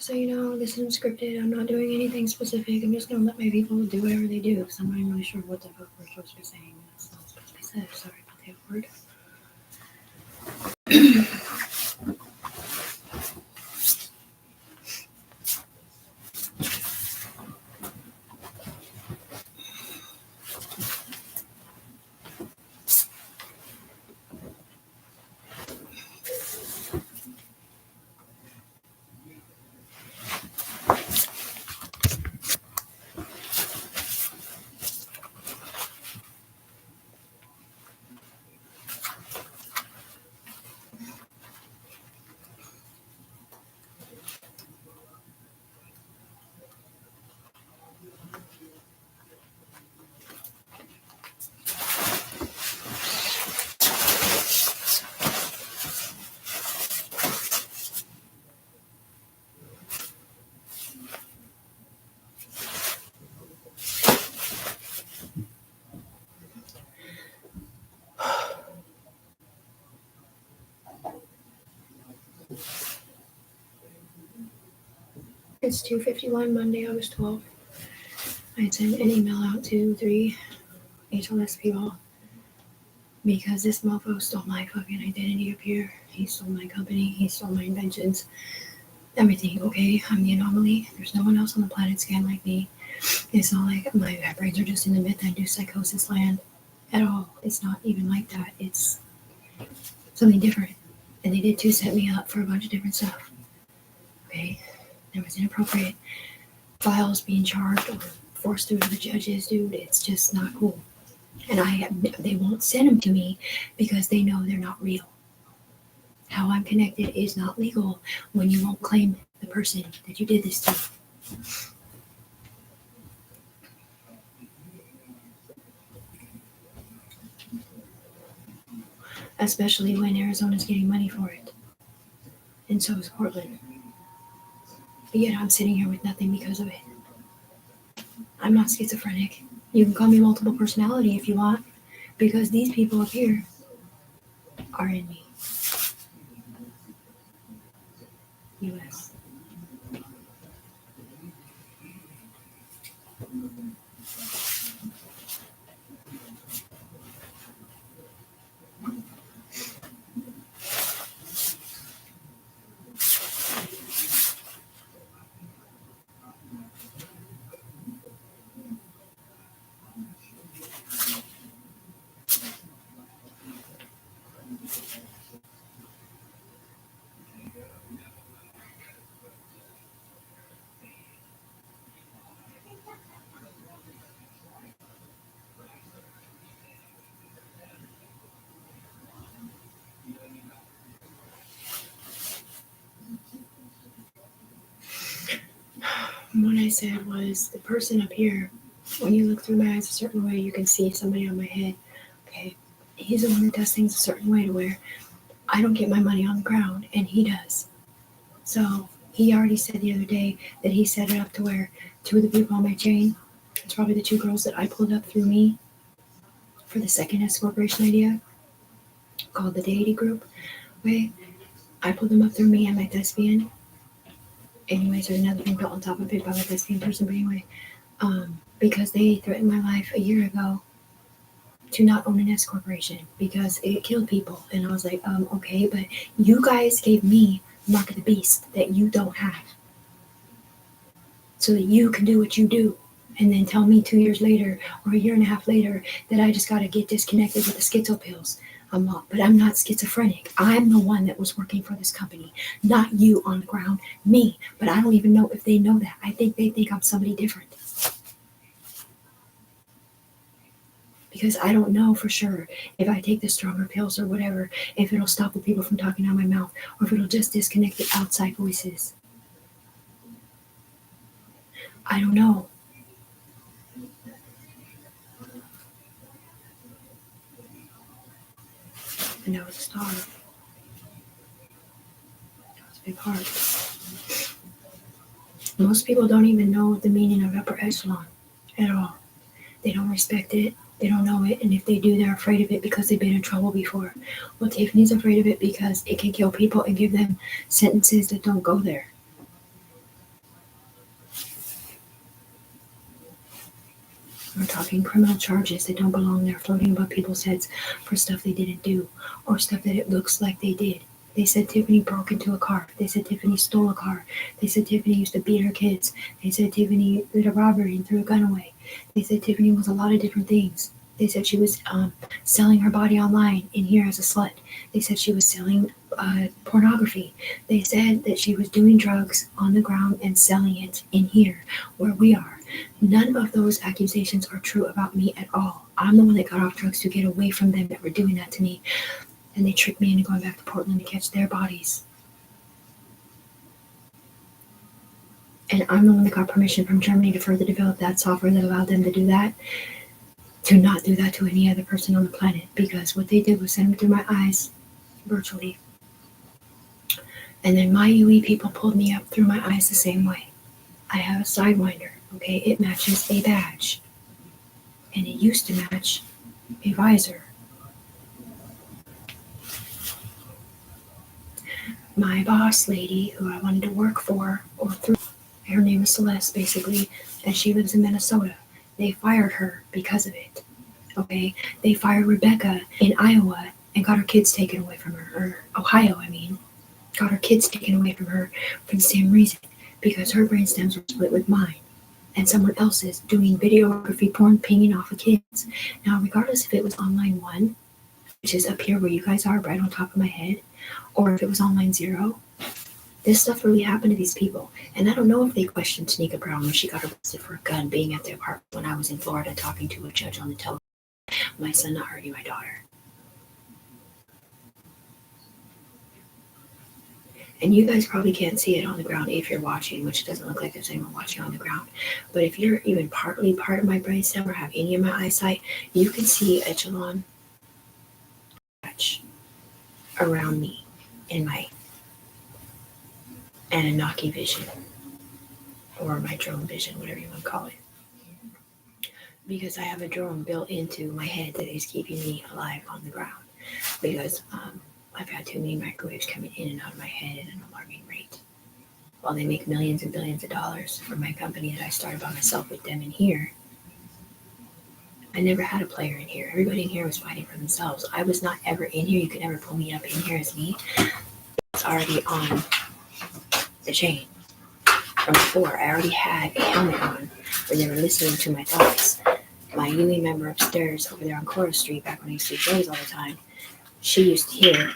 So, this isn't scripted. I'm not doing anything specific. I'm just going to let my people do whatever they do because I'm not even really sure what the fuck we're supposed to be saying. That's not supposed to be said. Sorry about that word. It's 2:51 Monday, August 12th. I sent an email out to 3 HLS people because this mofo stole my fucking identity up here. He stole my company. He stole my inventions. Everything, okay? I'm the anomaly. There's no one else on the planet scan like me. It's not like my brains are just in the myth-induced psychosis land at all. It's not even like that. It's something different. And they did too set me up for a bunch of different stuff. Okay? There was inappropriate files being charged or forced through to the judges, dude. It's just not cool. And they won't send them to me because they know they're not real. How I'm connected is not legal when you won't claim the person that you did this to. Especially when Arizona's getting money for it. And so is Portland. But yet I'm sitting here with nothing because of it. I'm not schizophrenic. You can call me multiple personality if you want, because these people up here are in me. U.S. What I said was the person up here, when you look through my eyes a certain way, you can see somebody on my head. Okay, he's the one that does things a certain way to where I don't get my money on the ground, and he does. So he already said the other day that he set it up to where two of the people on my chain, it's probably the two girls that I pulled up through me for the second S Corporation idea, called the Deity Group. Okay, I pulled them up through me. I'm a thespian. Anyways, there's another thing built on top of it by my thespian person, but anyway, because they threatened my life a year ago to not own an S corporation because it killed people. And I was like, okay, but you guys gave me Mark of the Beast that you don't have, so that you can do what you do, and then tell me 2 years later or a year and a half later that I just got to get disconnected with the schizo pills. But I'm not schizophrenic. I'm the one that was working for this company, not you on the ground, me. But I don't even know if they know that. I think they think I'm somebody different. Because I don't know for sure if I take the stronger pills or whatever, if it'll stop the people from talking out my mouth, or if it'll just disconnect the outside voices. I don't know. And that was a star. That was a big heart. Most people don't even know the meaning of upper echelon at all. They don't respect it. They don't know it. And if they do, they're afraid of it because they've been in trouble before. Well, Tiffany's afraid of it because it can kill people and give them sentences that don't go there. We're talking criminal charges that don't belong there floating above people's heads for stuff they didn't do or stuff that it looks like they did. They said Tiffany broke into a car. They said Tiffany stole a car. They said Tiffany used to beat her kids. They said Tiffany did a robbery and threw a gun away. They said Tiffany was a lot of different things. They said she was selling her body online in here as a slut. They said she was selling pornography. They said that she was doing drugs on the ground and selling it in here where we are. None of those accusations are true about me at all. I'm the one that got off drugs to get away from them that were doing that to me. And they tricked me into going back to Portland to catch their bodies. And I'm the one that got permission from Germany to further develop that software that allowed them to do that. To not do that to any other person on the planet. Because what they did was send them through my eyes virtually. And then my UE people pulled me up through my eyes the same way. I have a Sidewinder. Okay, it matches a badge. And it used to match a visor. My boss lady, who I wanted to work for, or through, her name is Celeste, basically, and she lives in Minnesota. They fired her because of it. Okay, they fired Rebecca in Iowa and got her kids taken away from her, or Ohio, I mean. Got her kids taken away from her for the same reason, because her brain stems were split with mine. And someone else's doing videography porn pinging off of kids. Now, regardless if it was online 1, which is up here where you guys are, right on top of my head, or if it was online 0, this stuff really happened to these people. And I don't know if they questioned Tanika Brown when she got arrested for a gun being at their apartment when I was in Florida talking to a judge on the telephone. My son not hurting my daughter. And you guys probably can't see it on the ground if you're watching, which doesn't look like there's anyone watching on the ground. But if you're even partly part of my brainstem or have any of my eyesight, you can see echelon patch around me in my Anunnaki vision, or my drone vision, whatever you want to call it. Because I have a drone built into my head that is keeping me alive on the ground. Because I've had too many microwaves coming in and out of my head at an alarming rate. While they make millions and billions of dollars for my company that I started by myself with them in here, I never had a player in here. Everybody in here was fighting for themselves. I was not ever in here. You could never pull me up in here as me. It's already on the chain from before. I already had a helmet on where they were listening to my thoughts. My UE member upstairs over there on Cora Street, back when I used to do shows all the time, she used to hear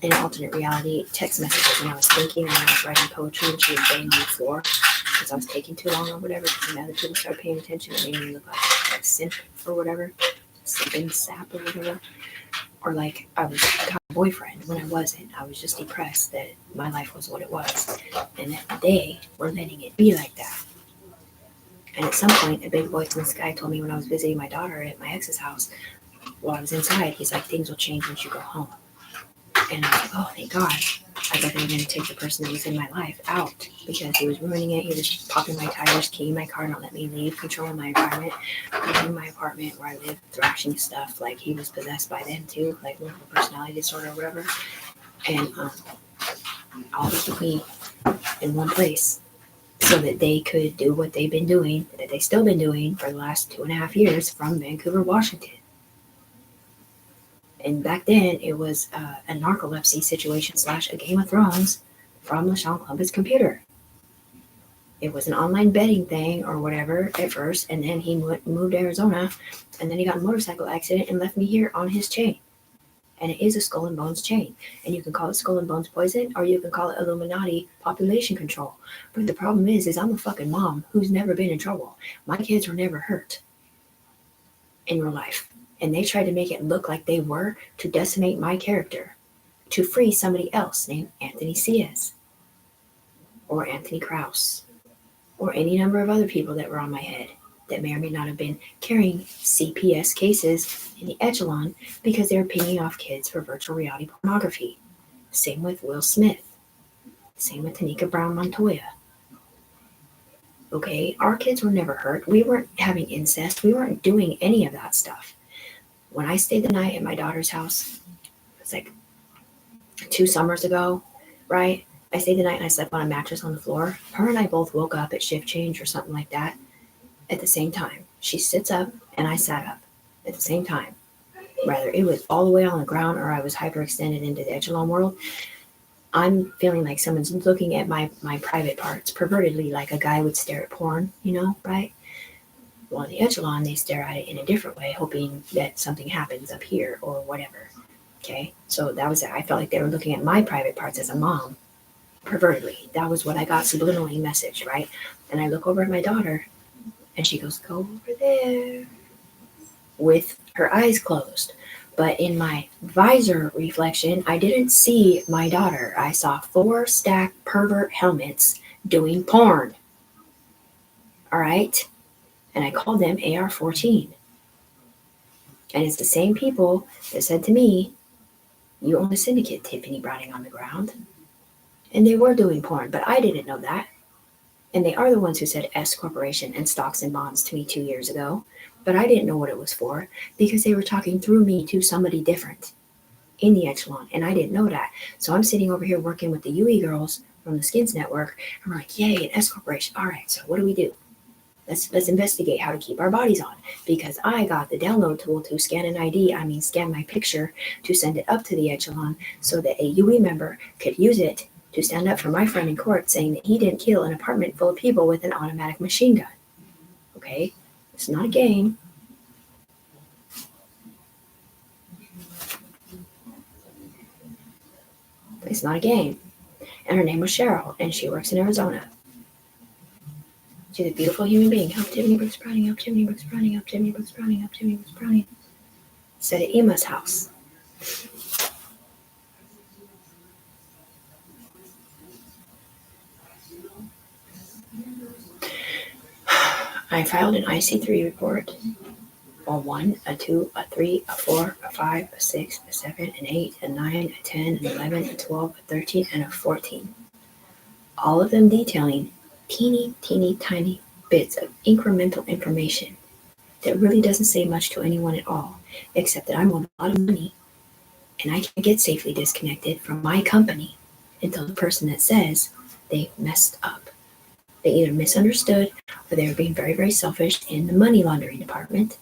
in an alternate reality text messages when I was thinking and I was writing poetry, and she was banging the floor because I was taking too long or whatever, because now the people started paying attention and made me look like a simp or whatever, simping sap or whatever, or like I was a boyfriend when I wasn't. I was just depressed that my life was what it was, and that they were letting it be like that. And at some point, a big voice in the sky told me when I was visiting my daughter at my ex's house, while I was inside, he's like, things will change once you go home. And I was like, oh, thank God. I thought they were going to take the person that was in my life out because he was ruining it. He was popping my tires, keying my car, not letting me leave, controlling my environment, in my apartment where I live, thrashing stuff. Like he was possessed by them too, like multiple personality disorder or whatever. And all to keep me in one place so that they could do what they've been doing, that they've still been doing for the last 2.5 years from Vancouver, Washington. And back then, it was a narcolepsy situation / a Game of Thrones from LaShawn Clumpet's computer. It was an online betting thing or whatever at first, and then he moved to Arizona, and then he got in a motorcycle accident and left me here on his chain. And it is a Skull and Bones chain. And you can call it Skull and Bones poison, or you can call it Illuminati population control. But the problem is I'm a fucking mom who's never been in trouble. My kids were never hurt in real life. And they tried to make it look like they were to decimate my character, to free somebody else named Anthony Ciaz, or Anthony Krause, or any number of other people that were on my head that may or may not have been carrying CPS cases in the echelon because they were pinging off kids for virtual reality pornography. Same with Will Smith. Same with Tanika Brown Montoya. Okay, our kids were never hurt. We weren't having incest. We weren't doing any of that stuff. When I stayed the night at my daughter's house, it was like 2 summers ago, right? I stayed the night and I slept on a mattress on the floor. Her and I both woke up at shift change or something like that at the same time. She sits up and I sat up at the same time. Whether it was all the way on the ground or I was hyperextended into the echelon world, I'm feeling like someone's looking at my private parts pervertedly, like a guy would stare at porn, right? Well, in the echelon, they stare at it in a different way, hoping that something happens up here or whatever. Okay, so that was it. I felt like they were looking at my private parts as a mom pervertedly. That was what I got subliminally messaged, right? And I look over at my daughter and she goes, "Go over there," with her eyes closed. But in my visor reflection, I didn't see my daughter. I saw 4 stacked pervert helmets doing porn. All right? And I called them AR-14. And it's the same people that said to me, "You own a syndicate, Tiffany Browning on the ground." And they were doing porn, but I didn't know that. And they are the ones who said S Corporation and stocks and bonds to me 2 years ago. But I didn't know what it was for because they were talking through me to somebody different in the echelon. And I didn't know that. So I'm sitting over here working with the UE girls from the Skins Network. And we're like, yay, an S Corporation. All right, so what do we do? Let's investigate how to keep our bodies on, because I got the download tool to scan an ID, scan my picture to send it up to the echelon so that a UE member could use it to stand up for my friend in court saying that he didn't kill an apartment full of people with an automatic machine gun. Okay? It's not a game. It's not a game. And her name was Cheryl, and she works in Arizona. She's a beautiful human being. Help Tiffany Brooks Browning, help Tiffany Brooks Browning, help Tiffany Brooks Browning, help Tiffany Brooks Browning. Said at Emma's house. I filed an IC3 report. A 1, a 2, a 3, a 4, a 5, a 6, a 7, an 8, a 9, a 10, an 11, a 12, a 13, and a 14. All of them detailing teeny tiny bits of incremental information that really doesn't say much to anyone at all, except that I'm on a lot of money and I can't get safely disconnected from my company until the person that says they messed up. They either misunderstood or they were being very, very selfish in the money laundering department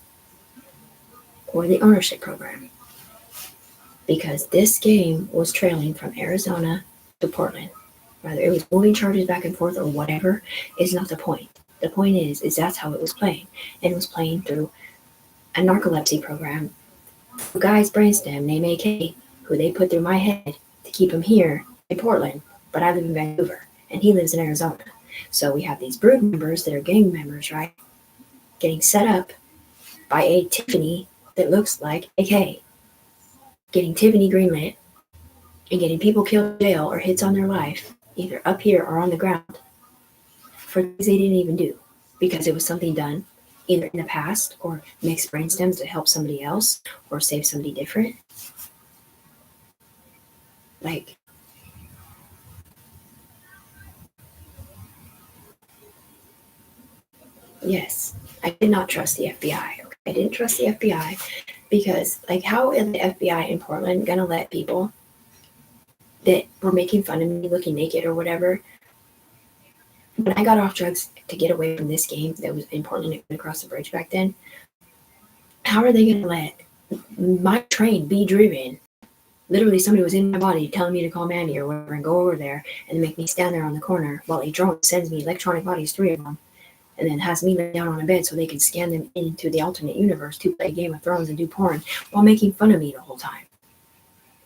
or the ownership program. Because this game was trailing from Arizona to Portland. Whether it was moving charges back and forth or whatever is not the point. The point is that's how it was playing. And it was playing through a narcolepsy program. A guy's brainstem named AK, who they put through my head to keep him here in Portland, but I live in Vancouver, and he lives in Arizona. So we have these brood members that are gang members, right? Getting set up by a Tiffany that looks like AK. Getting Tiffany greenlit and getting people killed in jail or hits on their life, either up here or on the ground, for things they didn't even do, because it was something done either in the past or mixed brainstems to help somebody else or save somebody different. Like, yes, I did not trust the FBI. Okay? I didn't trust the FBI because, like, how is the FBI in Portland gonna let people that were making fun of me looking naked or whatever, when I got off drugs to get away from this game that was in Portland across the bridge back then, how are they going to let my train be driven? Literally, somebody was in my body telling me to call Mandy or whatever and go over there and make me stand there on the corner while a drone sends me electronic bodies, 3 of them, and then has me lay down on a bed so they can scan them into the alternate universe to play Game of Thrones and do porn while making fun of me the whole time.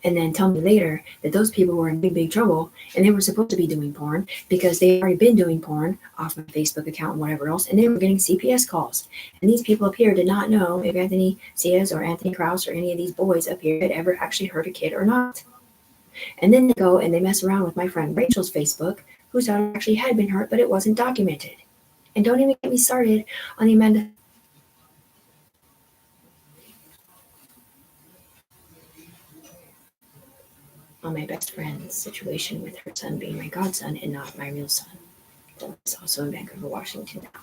And then tell me later that those people were in big trouble and they were supposed to be doing porn because they had already been doing porn off my Facebook account and whatever else, and they were getting CPS calls. And these people up here did not know if Anthony Ciaz or Anthony Krause or any of these boys up here had ever actually hurt a kid or not. And then they go and they mess around with my friend Rachel's Facebook, whose daughter actually had been hurt, but it wasn't documented. And don't even get me started on the Amanda on my best friend's situation with her son being my godson and not my real son. That's also in Vancouver, Washington now.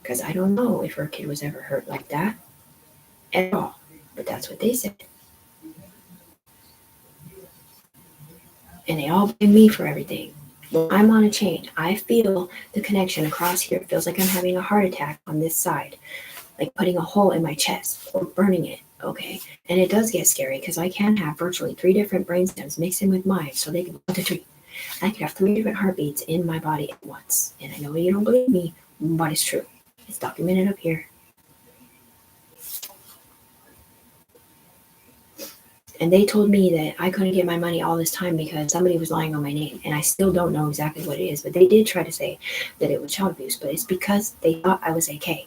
Because I don't know if her kid was ever hurt like that at all. But that's what they said. And they all blame me for everything. When I'm on a chain, I feel the connection across here. It feels like I'm having a heart attack on this side, like putting a hole in my chest or burning it. Okay. And it does get scary because I can have virtually 3 different brain stems mixed in with mine. So they can 1 to 3. I could have 3 different heartbeats in my body at once. And I know you don't believe me, but it's true. It's documented up here. And they told me that I couldn't get my money all this time because somebody was lying on my name. And I still don't know exactly what it is. But they did try to say that it was child abuse. But it's because they thought I was AK.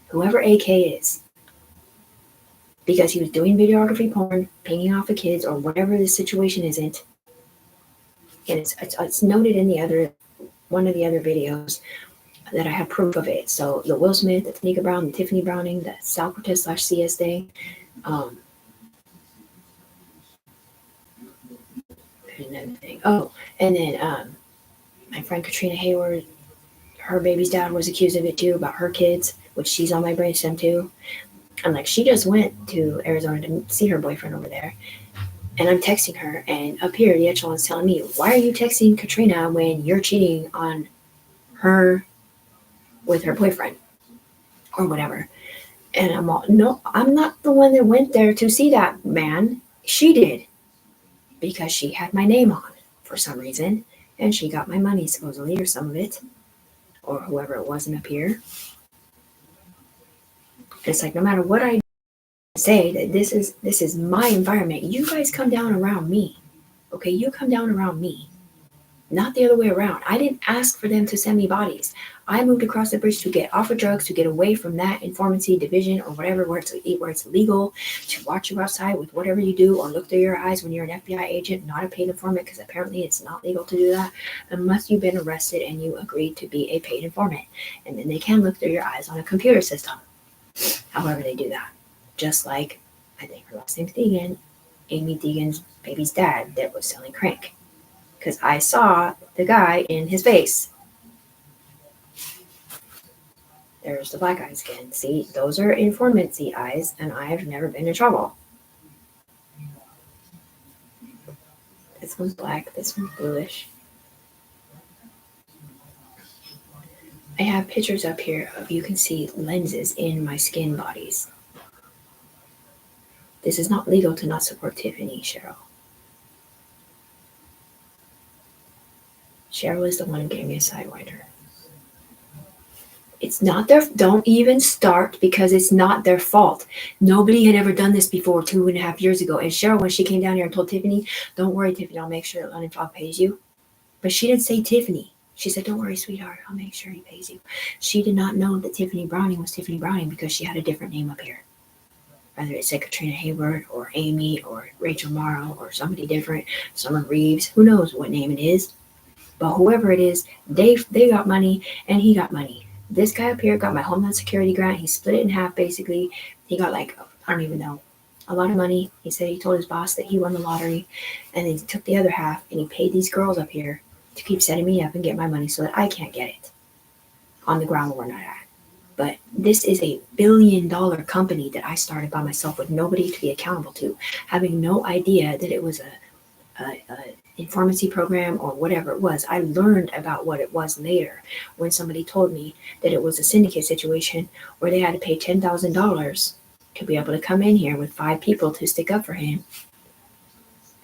Whoever AK is. Because he was doing videography porn, pinging off of kids, or whatever the situation isn't. And it's noted in one of the other videos that I have proof of it. So the Will Smith, the Tanika Brown, the Tiffany Browning, the Sal Cortez / CS thing. There's another thing. Oh, and then my friend Katrina Hayward, her baby's dad was accused of it too, about her kids, which she's on my brainstem too. And like, she just went to Arizona to see her boyfriend over there. And I'm texting her, and up here, the echelon's telling me, why are you texting Katrina when you're cheating on her with her boyfriend or whatever? And I'm all, no, I'm not the one that went there to see that man. She did, because she had my name on for some reason, and she got my money supposedly, or some of it, or whoever it was in up here. It's like, no matter what I say, that this is my environment. You guys come down around me, okay? You come down around me, not the other way around. I didn't ask for them to send me bodies. I moved across the bridge to get off of drugs, to get away from that informancy division or whatever, where it's legal to watch you outside with whatever you do, or look through your eyes when you're an FBI agent, not a paid informant, because apparently it's not legal to do that unless you've been arrested and you agreed to be a paid informant. And then they can look through your eyes on a computer system. However they do that. Just like, I think her last name's Deegan, Amy Deegan's baby's dad that was selling crank. Because I saw the guy in his face. There's the black eyes again. See, those are informancy eyes, and I've never been in trouble. This one's black, this one's bluish. I have pictures up here of, you can see lenses in my skin bodies. This is not legal to not support Tiffany, Cheryl. Cheryl is the one who gave me a Sidewinder. It's not their, don't even start, because it's not their fault. Nobody had ever done this before 2.5 years ago. And Cheryl, when she came down here and told Tiffany, don't worry, Tiffany, I'll make sure that London Fog pays you. But she didn't say Tiffany. She said, don't worry, sweetheart, I'll make sure he pays you. She did not know that Tiffany Browning was Tiffany Browning because she had a different name up here. Whether it said Katrina Hayward or Amy or Rachel Morrow or somebody different, Summer Reeves, who knows what name it is. But whoever it is, they got money and he got money. This guy up here got my Homeland Security grant. He split it in half, basically. He got like, I don't even know, a lot of money. He said he told his boss that he won the lottery, and then he took the other half and he paid these girls up here to keep setting me up and get my money so that I can't get it on the ground where we're not at. But this is a $1 billion company that I started by myself with nobody to be accountable to, having no idea that it was a informancy program or whatever it was. I learned about what it was later when somebody told me that it was a syndicate situation where they had to pay $10,000 to be able to come in here with 5 people to stick up for him.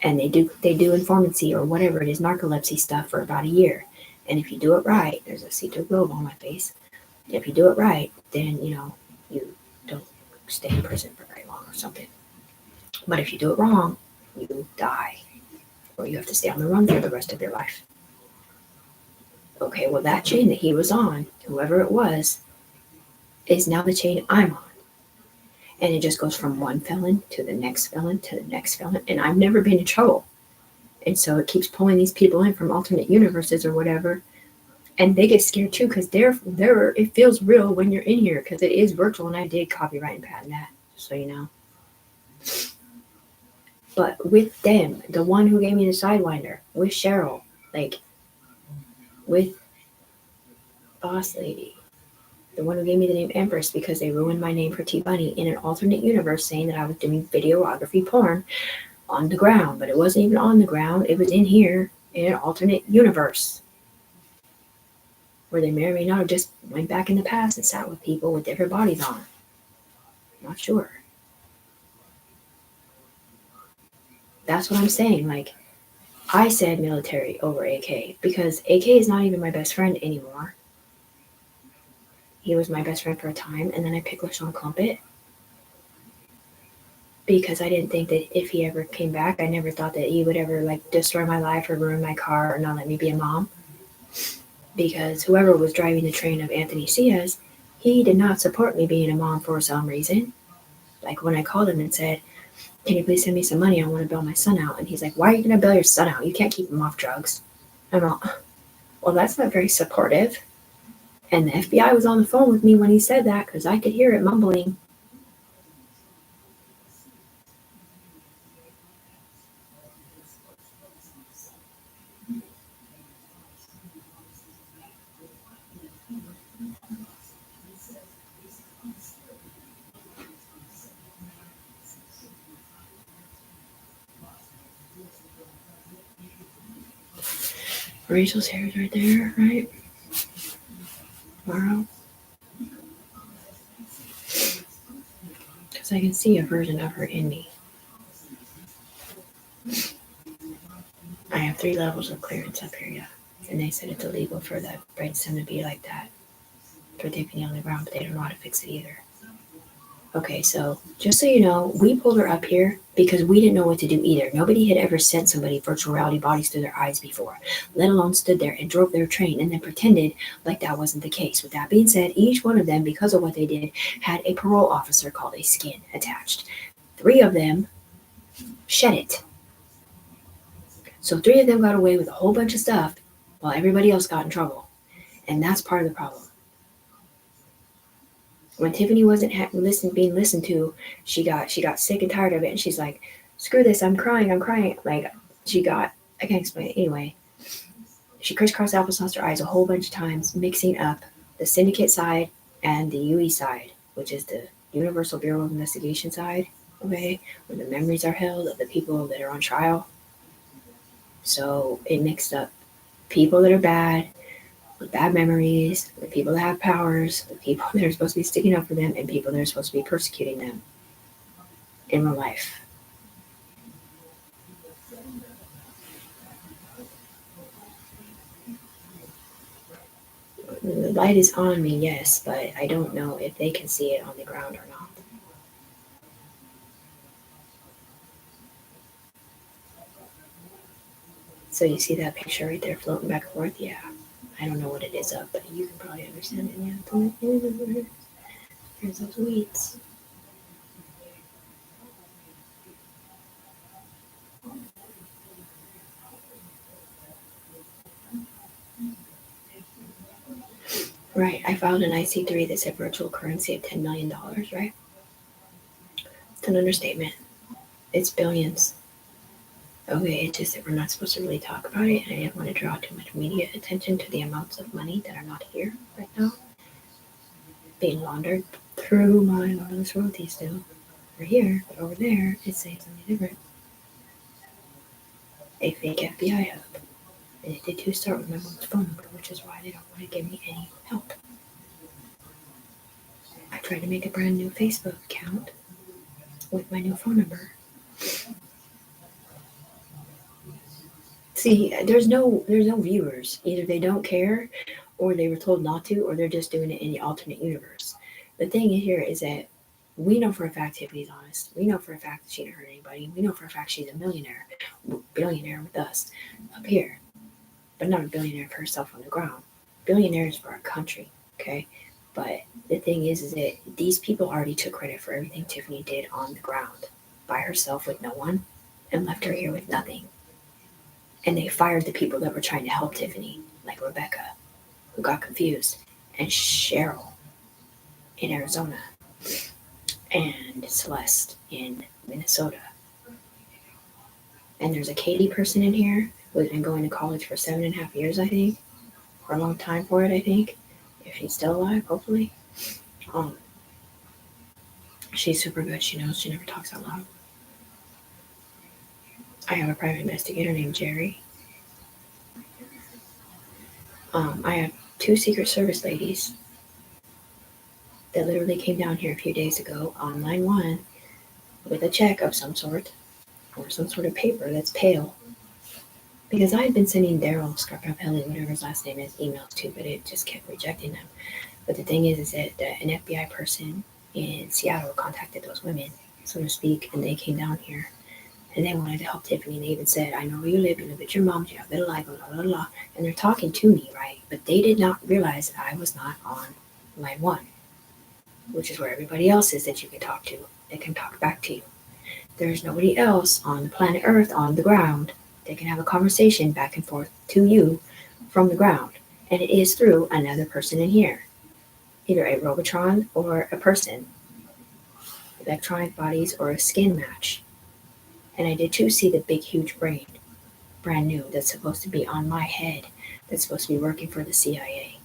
And they do informancy or whatever it is, narcolepsy stuff for about a year. And if you do it right, there's a C2 globe on my face. If you do it right, then, you don't stay in prison for very long or something. But if you do it wrong, you die. Or you have to stay on the run for the rest of your life. Okay, well, that chain that he was on, whoever it was, is now the chain I'm on. And it just goes from one felon to the next felon to the next felon. And I've never been in trouble. And so it keeps pulling these people in from alternate universes or whatever. And they get scared too, because it feels real when you're in here, because it is virtual, and I did copyright and patent that, just so you know. But with them, the one who gave me the Sidewinder, with Cheryl, like, with Boss Lady, the one who gave me the name Empress because they ruined my name for T Bunny in an alternate universe, saying that I was doing videography porn on the ground. But it wasn't even on the ground, it was in here in an alternate universe where they may or may not have just went back in the past and sat with people with different bodies on. Not sure. That's what I'm saying. Like, I said military over AK because AK is not even my best friend anymore. He was my best friend for a time, and then I picked LaShawn Clumpett because I didn't think that if he ever came back, I never thought that he would ever like destroy my life or ruin my car or not let me be a mom. Because whoever was driving the train of Anthony Ciaz, he did not support me being a mom for some reason. Like when I called him and said, "Can you please send me some money? I want to bail my son out." And he's like, "Why are you going to bail your son out? You can't keep him off drugs." I'm like, well, that's not very supportive. And the FBI was on the phone with me when he said that because I could hear it mumbling. Rachel's hair is right there, right? Tomorrow. Because I can see a version of her in me. I have 3 levels of clearance up here, yeah. And they said it's illegal for the brainstem to be like that for Tiffany on the ground, but they don't know how to fix it either. Okay, so just so you know, we pulled her up here because we didn't know what to do either. Nobody had ever sent somebody virtual reality bodies through their eyes before, let alone stood there and drove their train and then pretended like that wasn't the case. With that being said, each one of them, because of what they did, had a parole officer called a skin attached. 3 of them shed it. So 3 of them got away with a whole bunch of stuff while everybody else got in trouble. And that's part of the problem. When Tiffany wasn't being listened to, she got sick and tired of it, and she's like, "Screw this! I'm crying. Like I can't explain it anyway. She crisscrossed applesauced her eyes a whole bunch of times, mixing up the syndicate side and the UE side, which is the Universal Bureau of Investigation side, okay, where the memories are held of the people that are on trial. So it mixed up people that are bad with bad memories, the people that have powers, the people that are supposed to be sticking up for them, and people that are supposed to be persecuting them in real life. The light is on me, yes, but I don't know if they can see it on the ground or not. So you see that picture right there floating back and forth? Yeah. I don't know what it is of, but you can probably understand it. Yeah. There's those weeds. Right. I filed an IC3 that said virtual currency of $10 million, right? It's an understatement. It's billions. Okay, it's just that we're not supposed to really talk about it, and I didn't want to draw too much media attention to the amounts of money that are not here right now, being laundered through my marvelous royalties still. We're here, but over there, it says something different. A fake FBI hub. And it did too start with my mom's phone number, which is why they don't want to give me any help. I tried to make a brand new Facebook account with my new phone number. See, there's no viewers. Either they don't care, or they were told not to, or they're just doing it in the alternate universe. The thing here is that we know for a fact Tiffany's honest. We know for a fact that she didn't hurt anybody. We know for a fact she's a billionaire with us up here, but not a billionaire for herself on the ground. Billionaires for our country, okay? But the thing is that these people already took credit for everything Tiffany did on the ground by herself with no one and left her here with nothing. And they fired the people that were trying to help Tiffany, like Rebecca, who got confused, and Cheryl in Arizona, and Celeste in Minnesota. And there's a Katie person in here who's been going to college for 7.5 years, I think, or a long time for it, I think, if she's still alive, hopefully. She's super good. She knows. She never talks out loud. I have a private investigator named Jerry. I have 2 Secret Service ladies that literally came down here a few days ago on line 1 with a check of some sort or some sort of paper that's pale. Because I had been sending Daryl Scarpelli, whatever his last name is, emails too, but it just kept rejecting them. But the thing is that an FBI person in Seattle contacted those women, so to speak, and they came down here and they wanted to help Tiffany. They even said, I know where you live with your mom, you have a little life, blah, blah, blah. And they're talking to me, right? But they did not realize that I was not on line 1, which is where everybody else is that you can talk to, that can talk back to you. There's nobody else on the planet Earth on the ground that can have a conversation back and forth to you from the ground. And it is through another person in here, either a Robotron or a person, electronic bodies or a skin match. And I did too see the big, huge brain, brand new, that's supposed to be on my head, that's supposed to be working for the CIA.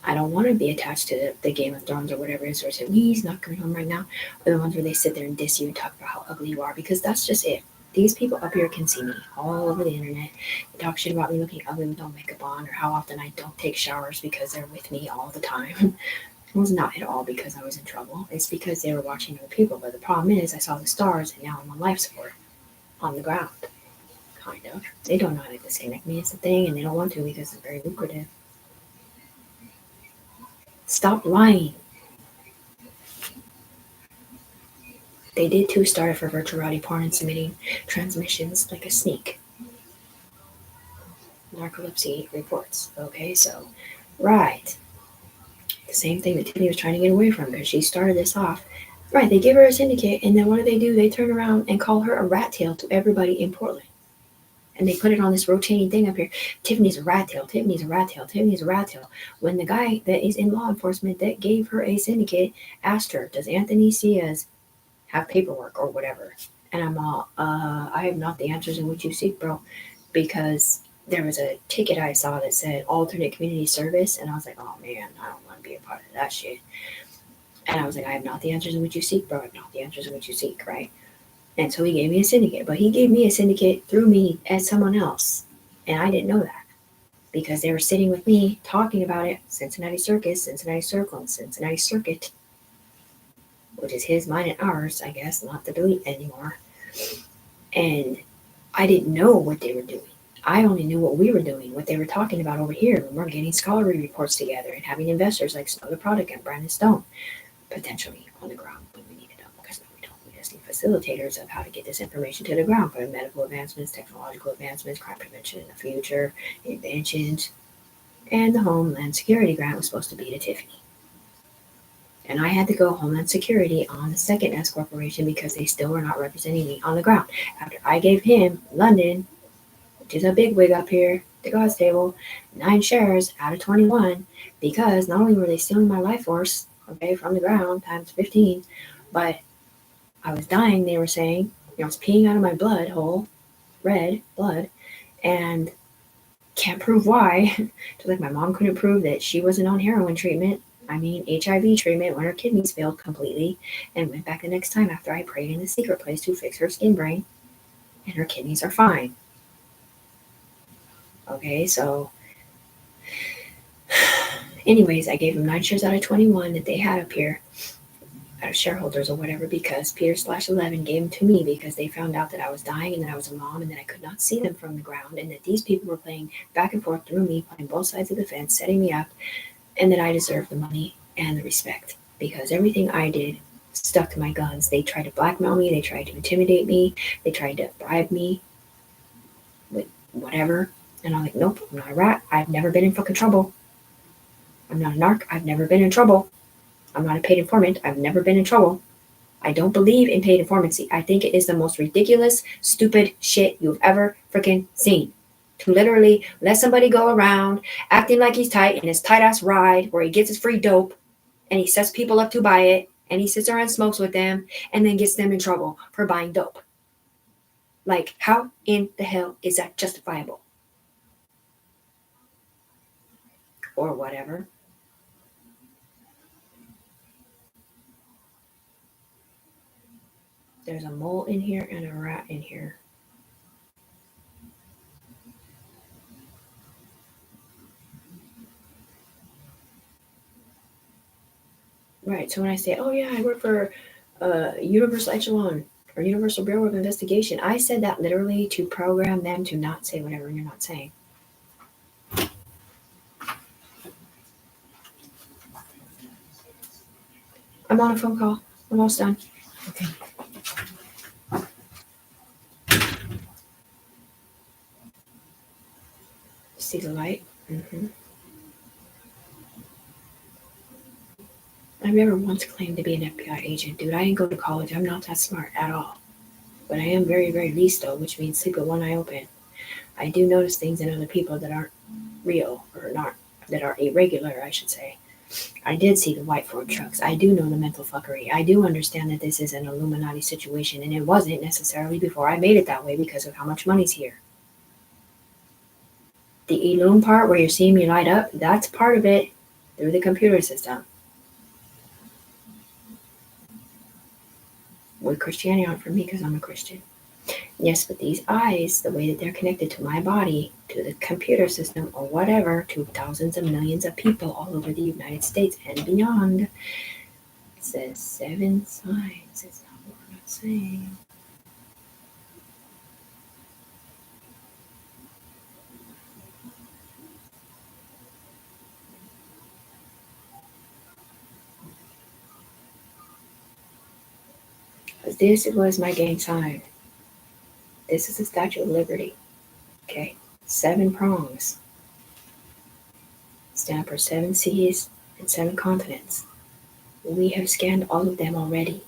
I don't want to be attached to the Game of Thrones or whatever it is, or say, he's not coming home right now. Or the ones where they sit there and diss you and talk about how ugly you are, because that's just it. These people up here can see me all over the internet. They talk shit about me looking ugly with no makeup on, or how often I don't take showers because they're with me all the time. It was not at all because I was in trouble. It's because they were watching other people. But the problem is, I saw the stars, and now I'm on life support on the ground. Kind of. They don't know how to disconnect me. It's the thing, and they don't want to because it's very lucrative. Stop lying. They did too start it for virtual reality porn and submitting transmissions like a sneak. Narcolepsy reports. Okay, so, right. The same thing that Tiffany was trying to get away from because she started this off. Right, they give her a syndicate, and then what do? They turn around and call her a rat tail to everybody in Portland. And they put it on this rotating thing up here. Tiffany's a rat tail. Tiffany's a rat tail. Tiffany's a rat tail. When the guy that is in law enforcement that gave her a syndicate asked her, does Anthony Ciaz have paperwork or whatever? And I'm all, I have not the answers in which you seek, bro. Because there was a ticket I saw that said alternate community service. And I was like, oh man, I don't want to be a part of that shit. And I was like, I have not the answers in which you seek, bro. I have not the answers in which you seek, right? And so he gave me a syndicate, but he gave me a syndicate through me as someone else. And I didn't know that because they were sitting with me talking about it. Cincinnati Circus, Cincinnati Circle, and Cincinnati Circuit, which is his, mine, and ours, I guess, not the delete anymore. And I didn't know what they were doing. I only knew what we were doing, what they were talking about over here when we're getting scholarly reports together and having investors like Snow the Product and Brandon Stone potentially on the ground when we needed them, because no, we don't. We just need facilitators of how to get this information to the ground for medical advancements, technological advancements, crime prevention in the future, inventions, and the Homeland Security grant was supposed to be to Tiffany. And I had to go Homeland Security on the second S Corporation because they still were not representing me on the ground. After I gave him London, which is a big wig up here, the God's table, 9 shares out of 21, because not only were they stealing my life force, okay, from the ground times 15, but I was dying, they were saying. I was peeing out of my blood hole, red blood, and can't prove why. Just like my mom couldn't prove that she wasn't on heroin treatment. I mean, HIV treatment when her kidneys failed completely, and went back the next time after I prayed in the secret place to fix her skin brain, and her kidneys are fine. Okay, so anyways, I gave them 9 shares out of 21 that they had up here, out of shareholders or whatever, because Peter/11 gave them to me because they found out that I was dying and that I was a mom and that I could not see them from the ground, and that these people were playing back and forth through me, playing both sides of the fence, setting me up, and that I deserved the money and the respect because everything I did stuck to my guns. They tried to blackmail me, they tried to intimidate me, they tried to bribe me with whatever, and I'm like, nope, I'm not a rat. I've never been in fucking trouble. I'm not a narc. I've never been in trouble. I'm not a paid informant. I've never been in trouble. I don't believe in paid informancy. I think it is the most ridiculous, stupid shit you've ever freaking seen. To literally let somebody go around acting like he's tight in his tight ass ride where he gets his free dope and he sets people up to buy it and he sits around and smokes with them and then gets them in trouble for buying dope. Like, how in the hell is that justifiable? Or whatever. There's a mole in here and a rat in here. Right. So when I say, oh yeah, I work for Universal Echelon or Universal Bureau of Investigation, I said that literally to program them to not say whatever you're not saying. I'm on a phone call. I'm almost done. Okay. See the light? I've never once claimed to be an FBI agent, dude. I didn't go to college. I'm not that smart at all. But I am very, very though, which means sleep with one eye open. I do notice things in other people that aren't real or not that are irregular, I should say. I did see the white Ford trucks. I do know the mental fuckery. I do understand that this is an Illuminati situation, and it wasn't necessarily before I made it that way because of how much money's here. The Illume part where you're seeing me light up, that's part of it through the computer system. With Christianity aren't for me because I'm a Christian. Yes, but these eyes, the way that they're connected to my body, to the computer system, or whatever, to thousands of millions of people all over the United States and beyond, it says 7 signs. It's not what we're not saying. This was my gang sign. This is the Statue of Liberty. Okay, 7 prongs. Stand for 7 seas and 7 continents. We have scanned all of them already.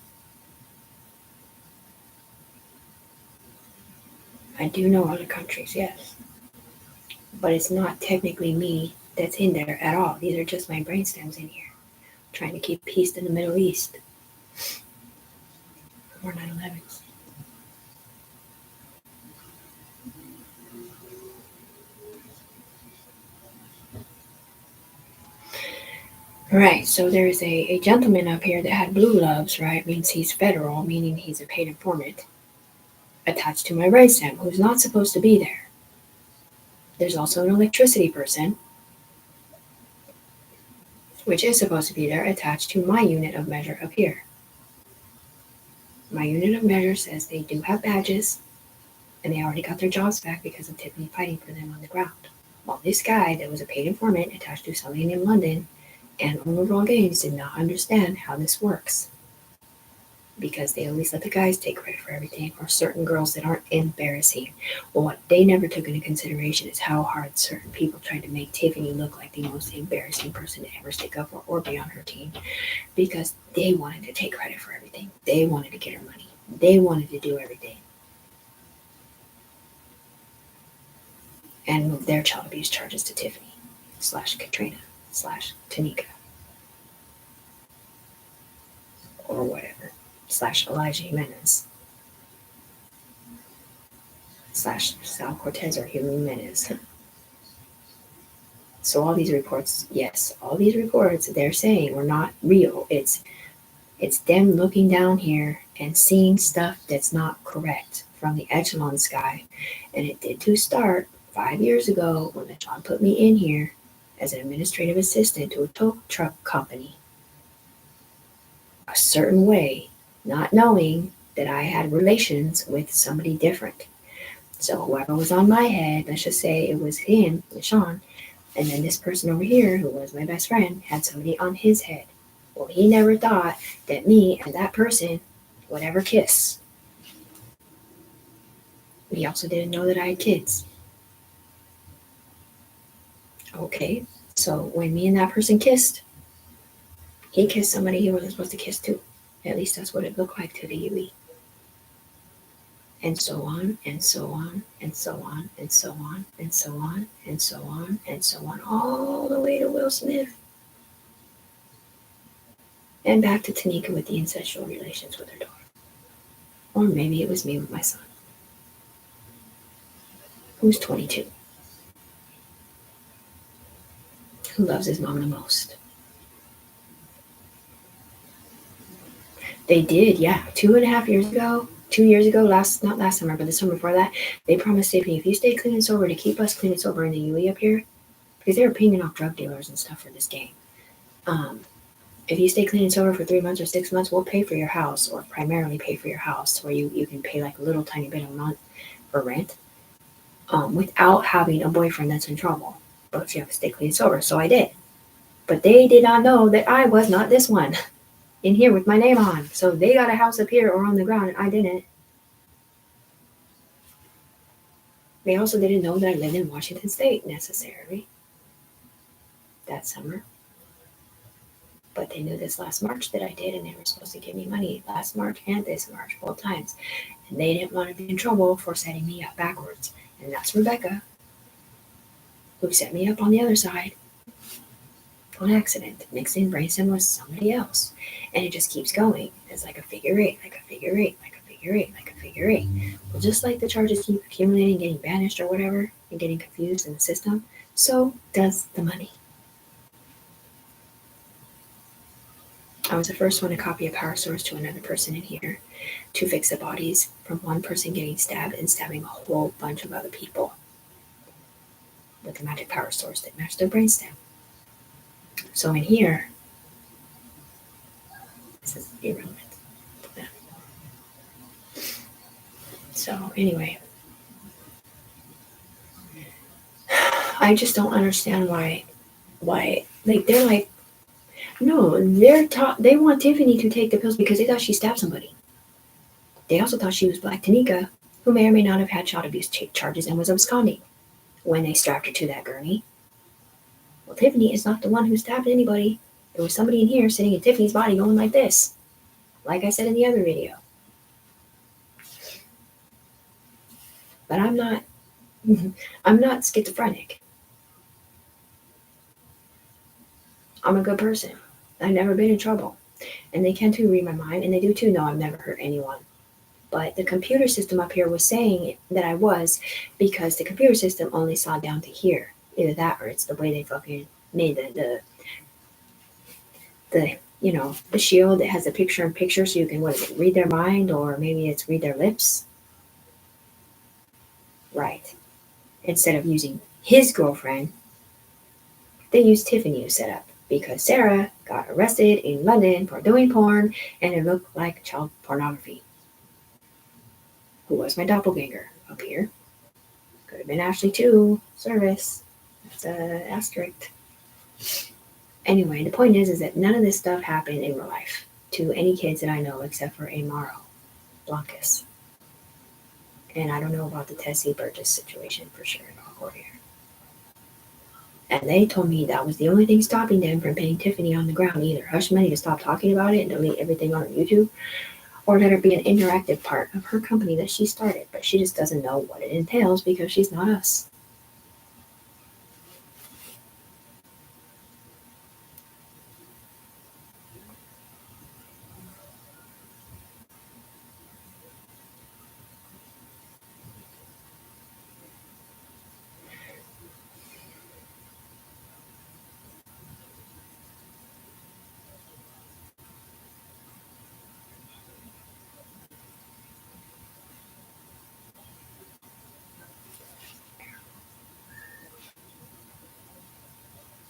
I do know other countries, yes. But it's not technically me that's in there at all. These are just my brainstems in here, trying to keep peace in the Middle East. Or 9/11s. Right, so there's a gentleman up here that had blue gloves, right? Means he's federal, meaning he's a paid informant, attached to my brainstem, who's not supposed to be there. There's also an electricity person, which is supposed to be there, attached to my unit of measure up here. My unit of measure says they do have badges, and they already got their jobs back because of Tiffany fighting for them on the ground. While this guy that was a paid informant attached to somebody in London and Overall Games did not understand how this works. Because they always let the guys take credit for everything, or certain girls that aren't embarrassing. Well, what they never took into consideration is how hard certain people tried to make Tiffany look like the most embarrassing person to ever stick up for or be on her team. Because they wanted to take credit for everything. They wanted to get her money. They wanted to do everything. And move their child abuse charges to Tiffany / Katrina / Tanika. Or whatever. / Elijah Jimenez. / Sal Cortez or Jimenez. So all these reports, yes, all these reports they're saying were not real. It's them looking down here and seeing stuff that's not correct from the echelon sky. And it did to start 5 years ago when John put me in here as an administrative assistant to a tow truck company. A certain way, not knowing that I had relations with somebody different. So whoever was on my head, let's just say it was him, Sean, and then this person over here, who was my best friend, had somebody on his head. Well, he never thought that me and that person would ever kiss. He also didn't know that I had kids. Okay, so when me and that person kissed, he kissed somebody he wasn't supposed to kiss too. At least that's what it looked like to the UE. And so on, and so on, and so on, and so on, and so on, and so on, and so on, all the way to Will Smith. And back to Tanika with the incestual relations with her daughter. Or maybe it was me with my son, who's 22, who loves his mom the most. They did, yeah. 2.5 years ago, 2 years ago, not last summer, but the summer before that, they promised Tiffany, if you stay clean and sober, to keep us clean and sober in the UE up here, because they were pinging off drug dealers and stuff for this game. if you stay clean and sober for 3 months or 6 months, we'll pay for your house, or primarily pay for your house, where you can pay like a little tiny bit a month for rent, without having a boyfriend that's in trouble. But you have to stay clean and sober. So I did. But they did not know that I was not this one in here with my name on. So they got a house up here or on the ground, and I didn't. They also didn't know that I lived in Washington State necessarily that summer. But they knew this last March that I did, and they were supposed to give me money last March and this March, both times. And they didn't want to be in trouble for setting me up backwards. And that's Rebecca, who set me up on the other side on accident, mixing brainstem with somebody else. And it just keeps going. It's like a figure eight, like a figure eight, like a figure eight, like a figure eight. Well, just like the charges keep accumulating, getting banished or whatever, and getting confused in the system, so does the money. I was the first one to copy a power source to another person in here to fix the bodies from one person getting stabbed and stabbing a whole bunch of other people with the magic power source that matched their brainstem. So in here, this is irrelevant. So anyway, I just don't understand why like they're like, no, they want Tiffany to take the pills because they thought she stabbed somebody. They also thought she was Black Tanika, who may or may not have had child abuse charges and was absconding when they strapped her to that gurney. Well, Tiffany is not the one who stabbed anybody. There was somebody in here sitting in Tiffany's body going like this, like I said in the other video. But I'm not schizophrenic. I'm a good person. I've never been in trouble. And they can too read my mind, and they do too know I've never hurt anyone. But the computer system up here was saying that I was, because the computer system only saw down to here. Either that, or it's the way they fucking made the shield that has a picture-in-picture, so you can read their mind, or maybe it's read their lips. Right. Instead of using his girlfriend, they used Tiffany to set up, because Sarah got arrested in London for doing porn, and it looked like child pornography. Who was my doppelganger up here? Could have been Ashley too. Service. That's a asterisk. Anyway, the point is that none of this stuff happened in real life to any kids that I know except for Amaro Blancas. And I don't know about the Tessie Burgess situation for sure over here. And they told me that was the only thing stopping them from putting Tiffany on the ground. Either hush money to stop talking about it and delete everything on YouTube, or let her be an interactive part of her company that she started. But she just doesn't know what it entails because she's not us.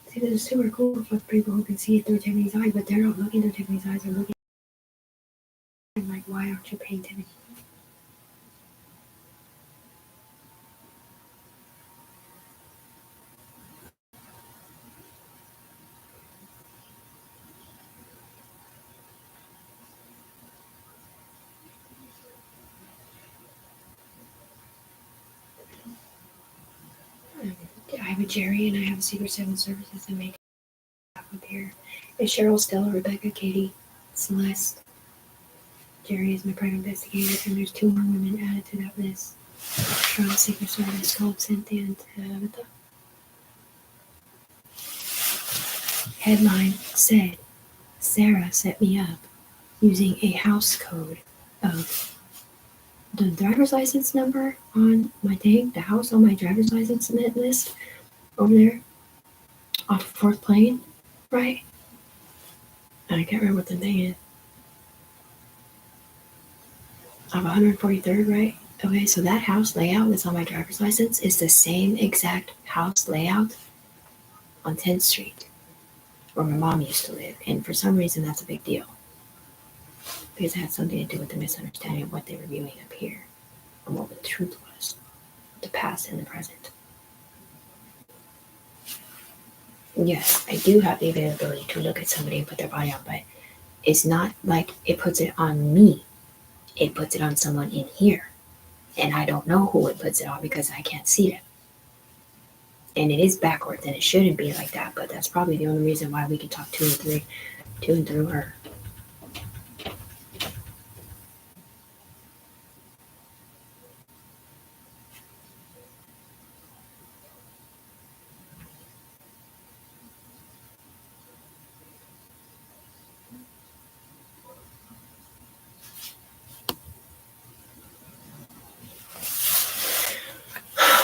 See, this is super cool for people who can see it through Tiffany's eyes, but they're not looking through Tiffany's eyes. They're looking like, why aren't you paying Tiffany? I have a Jerry and I have a Secret 7 Services that make up here. It's Cheryl, Stella, Rebecca, Katie, Celeste. Jerry is my private investigator, and there's 2 more women added to that list from Secret Service called Cynthia and Tabitha. Headline said, Sarah set me up using a house code of the driver's license number on my thing, the house on my driver's license list over there off of 4th Plane, right? And I can't remember what the thing is. Of 143rd, right? Okay, so that house layout that's on my driver's license is the same exact house layout on 10th Street, where my mom used to live. And for some reason, that's a big deal. Because it had something to do with the misunderstanding of what they were viewing up here and what the truth was, the past and the present. Yes, I do have the availability to look at somebody and put their body on, but it's not like it puts it on me. It puts it on someone in here. And I don't know who it puts it on because I can't see them. And it is backwards and it shouldn't be like that, but that's probably the only reason why we can talk to and through her.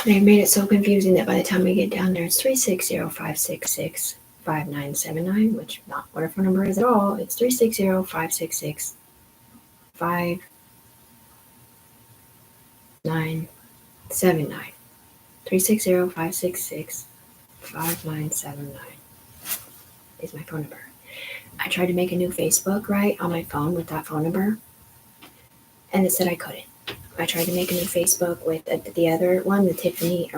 They made it so confusing that by the time we get down there, it's 360-566-5979, which not what our phone number is at all. It's 360-566-5979. 360-566-5979 is my phone number. I tried to make a new Facebook, right, on my phone with that phone number, and it said I couldn't. I tried to make a new Facebook with the other one, the Tiffany,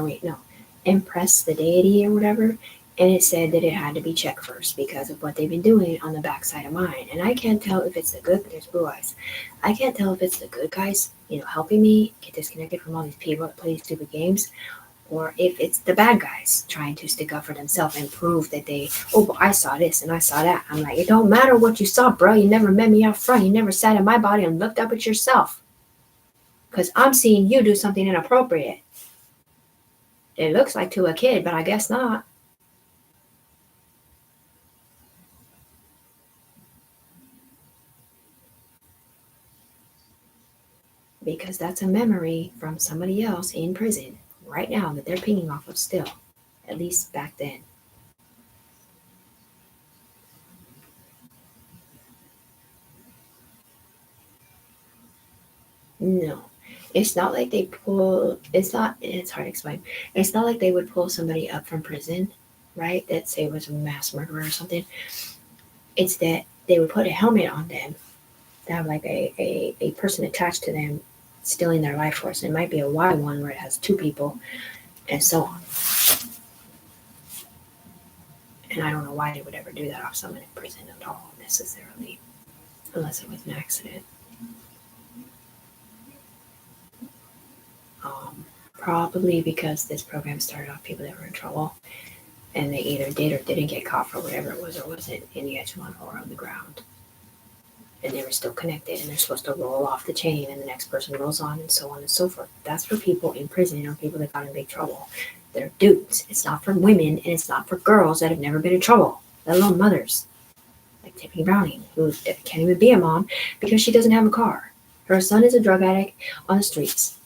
Impress the Deity or whatever, and it said that it had to be checked first because of what they've been doing on the backside of mine. And I can't tell if it's the good, there's blue eyes. I can't tell if it's the good guys, helping me get disconnected from all these people that play these stupid games, or if it's the bad guys trying to stick up for themselves and prove that but I saw this and I saw that. I'm like, it don't matter what you saw, bro. You never met me out front. You never sat in my body and looked up at yourself. Because I'm seeing you do something inappropriate. It looks like to a kid, but I guess not. Because that's a memory from somebody else in prison right now that they're pinging off of still. At least back then. No. It's not like it's hard to explain. It's not like they would pull somebody up from prison, right? That say was a mass murderer or something. It's that they would put a helmet on them. They have like a person attached to them stealing their life force. It might be a Y one where it has two people and so on. And I don't know why they would ever do that off someone in prison at all necessarily, unless it was an accident. Probably because this program started off people that were in trouble and they either did or didn't get caught for whatever it was or wasn't in the echelon or on the ground. And they were still connected and they're supposed to roll off the chain and the next person rolls on and so on and so forth. That's for people in prison or people that got in big trouble. They're dudes. It's not for women and it's not for girls that have never been in trouble, let alone mothers. Like Tiffany Browning, who can't even be a mom because she doesn't have a car. Her son is a drug addict on the streets.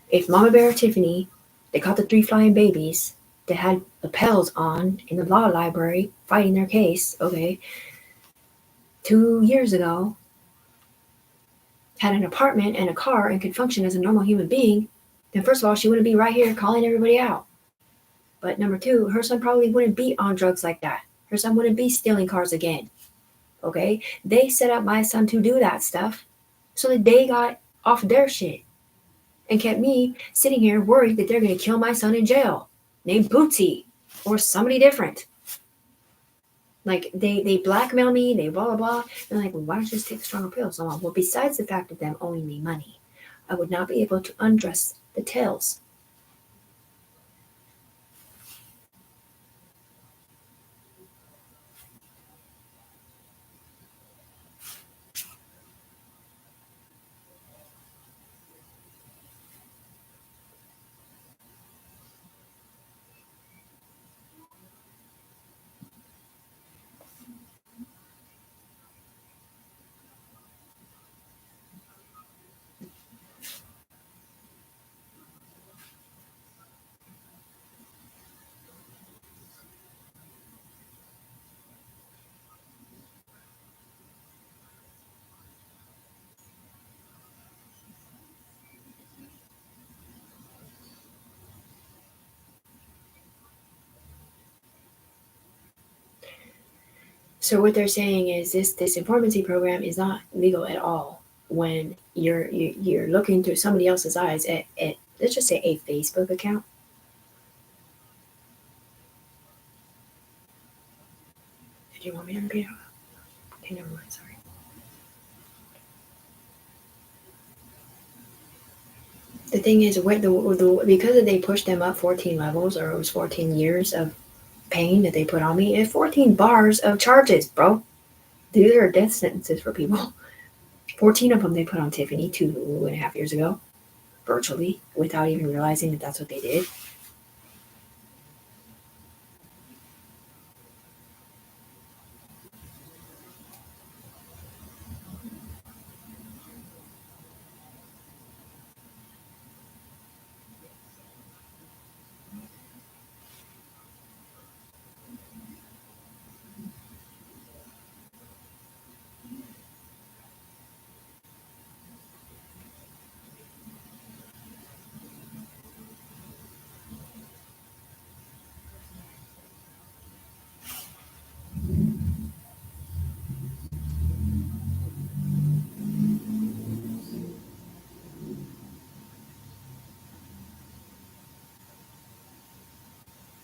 If Mama Bear or Tiffany, they caught the 3 flying babies that had lapels on in the law library fighting their case, 2 years ago, had an apartment and a car and could function as a normal human being, then first of all, she wouldn't be right here calling everybody out. But number 2, her son probably wouldn't be on drugs like that. Her son wouldn't be stealing cars again. They set up my son to do that stuff so that they got off their shit and kept me sitting here worried that they're going to kill my son in jail, named Bootsy or somebody different. Like they blackmail me, they blah blah blah. And like, well, why don't you just take the stronger pills? I'm like, well, besides the fact of them owing me money, I would not be able to undress the tails. So what they're saying is this informancy program is not legal at all when you're looking through somebody else's eyes at let's just say a Facebook account. Did you want me to repeat it? Okay, never mind. Sorry. The thing is, because they pushed them up 14 levels, or it was 14 years of pain that they put on me, and 14 bars of charges, bro. These are death sentences for people. 14 of them they put on Tiffany 2.5 years ago, virtually, without even realizing that that's what they did.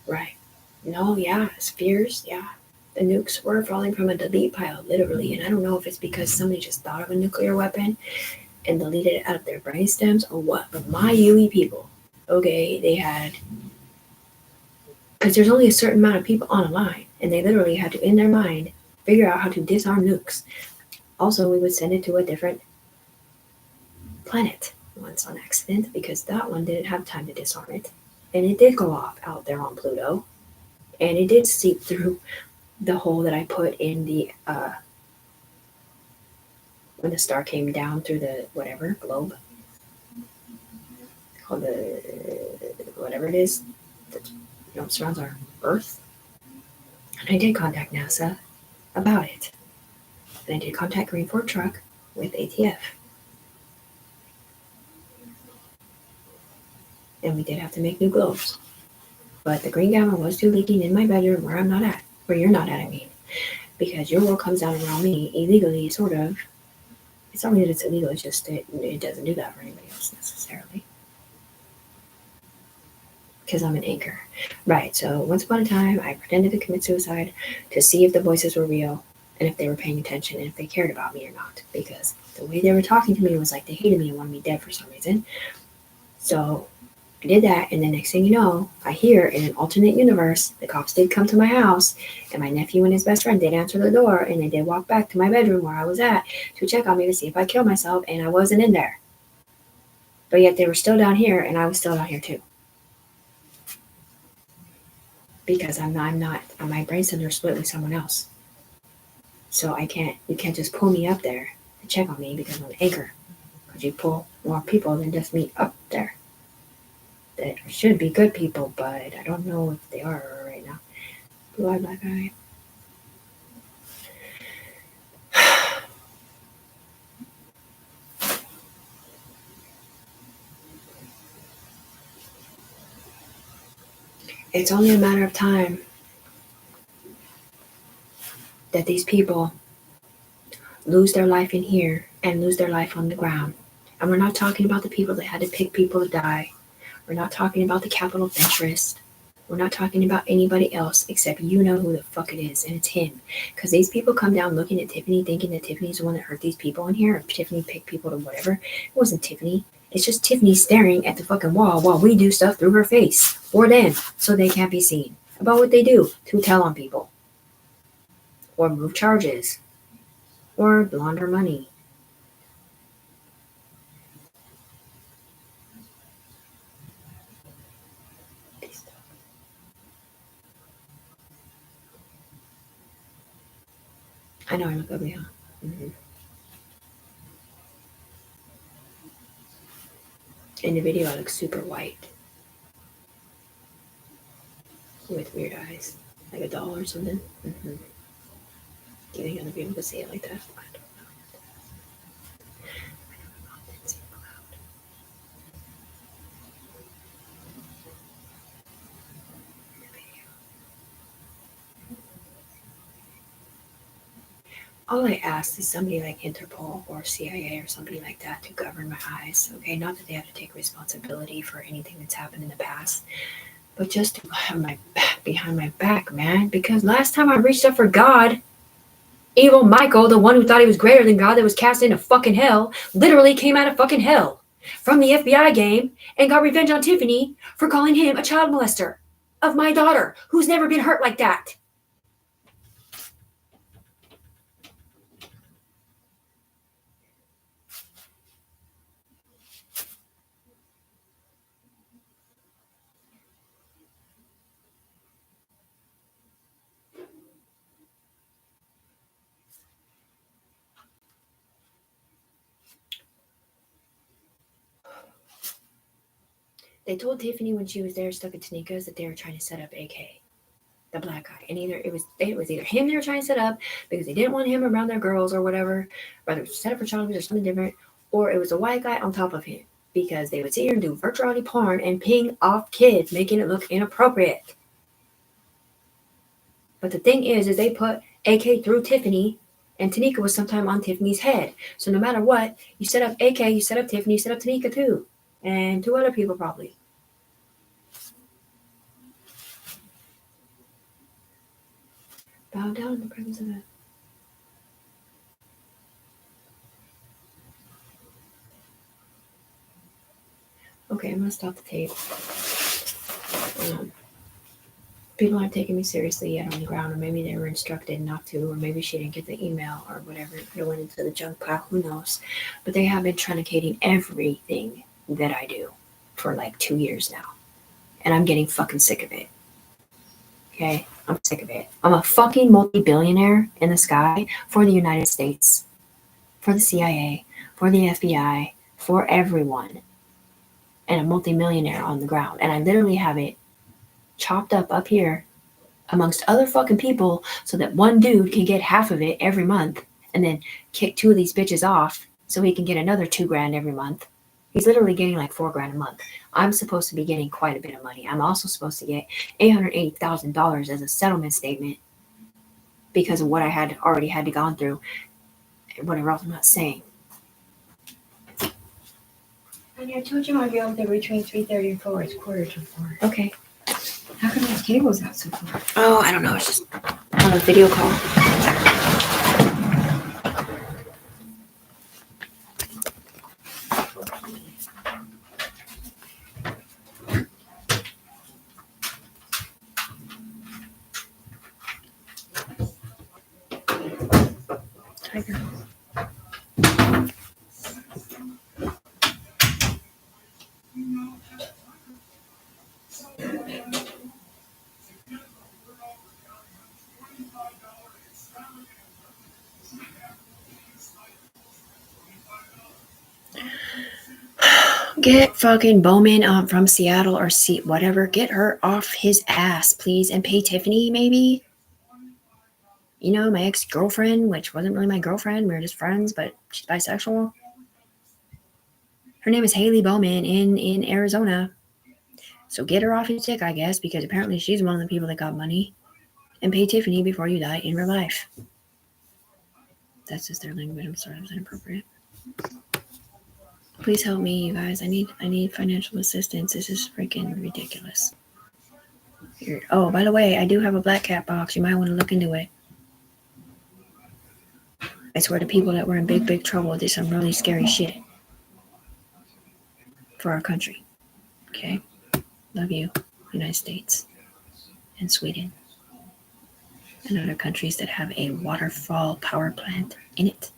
Right. No, yeah, spheres, yeah. The nukes were falling from a delete pile, literally. And I don't know if it's because somebody just thought of a nuclear weapon and deleted it out of their brain stems or what. But my UE people, okay, they had, because there's only a certain amount of people on a line, and they literally had to, in their mind, figure out how to disarm nukes. Also, we would send it to a different planet once on accident because that one didn't have time to disarm it. And it did go off out there on Pluto. And it did seep through the hole that I put in the when the star came down through the whatever globe called the whatever it is that surrounds our Earth. And I did contact NASA about it, and I did contact Green Ford Truck with ATF, and we did have to make new globes. But the green gamma was still leaking in my bedroom where I'm not at, where you're not at. I mean, because your world comes down around me illegally, sort of. It's not that it's illegal; it's just that it doesn't do that for anybody else necessarily. Because I'm an anchor. Right, so once upon a time, I pretended to commit suicide to see if the voices were real and if they were paying attention and if they cared about me or not. Because the way they were talking to me was like they hated me and wanted me dead for some reason. So I did that, and the next thing you know, I hear in an alternate universe, the cops did come to my house, and my nephew and his best friend did answer the door, and they did walk back to my bedroom where I was at to check on me to see if I killed myself, and I wasn't in there. But yet they were still down here, and I was still down here too. Because I'm not, my brain center is split with someone else. So you can't just pull me up there to check on me because I'm an anchor. Because you pull more people than just me up there. That should be good people, but I don't know if they are right now. Blue-eyed black eye. It's only a matter of time that these people lose their life in here and lose their life on the ground. And we're not talking about the people that had to pick people to die. We're not talking about the capital of interest. We're not talking about anybody else except you know who the fuck it is, and it's him. Because these people come down looking at Tiffany thinking that Tiffany's the one that hurt these people in here, or Tiffany picked people to whatever. It wasn't Tiffany. It's just Tiffany staring at the fucking wall while we do stuff through her face for them so they can't be seen about what they do to tell on people or move charges or launder money. I know I look ugly, huh? Mm-hmm. In the video, I look super white with weird eyes, like a doll or something. Mm-hmm. Do you think other people could see it like that? I don't know. I didn't see it cloud. In the video. all I ask is somebody like Interpol or CIA or somebody like that to govern my eyes. Okay, not that they have to take responsibility for anything that's happened in the past, but just to have my back behind my back, man. Because last time I reached up for God, evil Michael, the one who thought he was greater than God, that was cast into fucking hell, literally came out of fucking hell from the FBI game and got revenge on Tiffany for calling him a child molester of my daughter, who's never been hurt like that. They told Tiffany when she was there stuck at Tanika's that they were trying to set up AK, the black guy. And it was either him they were trying to set up because they didn't want him around their girls or whatever, whether it was set up for child abuse or something different, or it was a white guy on top of him because they would sit here and do virtual reality porn and ping off kids, making it look inappropriate. But the thing is they put AK through Tiffany, and Tanika was sometime on Tiffany's head. So no matter what, you set up AK, you set up Tiffany, you set up Tanika too. And 2 other people probably. Bow down in the presence of it. Okay, I'm gonna stop the tape. People aren't taking me seriously yet on the ground, or maybe they were instructed not to, or maybe she didn't get the email or whatever. It went into the junk pile, who knows? But they have been truncating everything that I do for like 2 years now. And I'm getting fucking sick of it. Okay? I'm sick of it. I'm a fucking multi-billionaire in the sky for the United States, for the CIA, for the FBI, for everyone. And a multi-millionaire on the ground. And I literally have it chopped up here amongst other fucking people so that one dude can get half of it every month and then kick 2 of these bitches off so he can get another $2,000 every month. He's literally getting like $4,000 a month. I'm supposed to be getting quite a bit of money. I'm also supposed to get $880,000 as a settlement statement because of what I had already had to gone through and whatever else I'm not saying. Honey, I told you I'd be able to between 3:30 and 4. It's 3:45. Okay. How come that cable's out so far? Oh, I don't know. It's just on a video call. Tiger. Get fucking Bowman from Seattle or whatever. Get her off his ass, please. And pay Tiffany, maybe. You know, my ex-girlfriend, which wasn't really my girlfriend. We were just friends, but she's bisexual. Her name is Haley Bowman in Arizona. So get her off his dick, I guess, because apparently she's one of the people that got money. And pay Tiffany before you die in real life. That's just their language. I'm sorry, it was inappropriate. Please help me, you guys. I need financial assistance. This is freaking ridiculous. Here. Oh, by the way, I do have a Black Cat box. You might want to look into it. I swear the people that were in big trouble did some really scary shit for our country. Okay? Love you, United States and Sweden and other countries that have a waterfall power plant in it.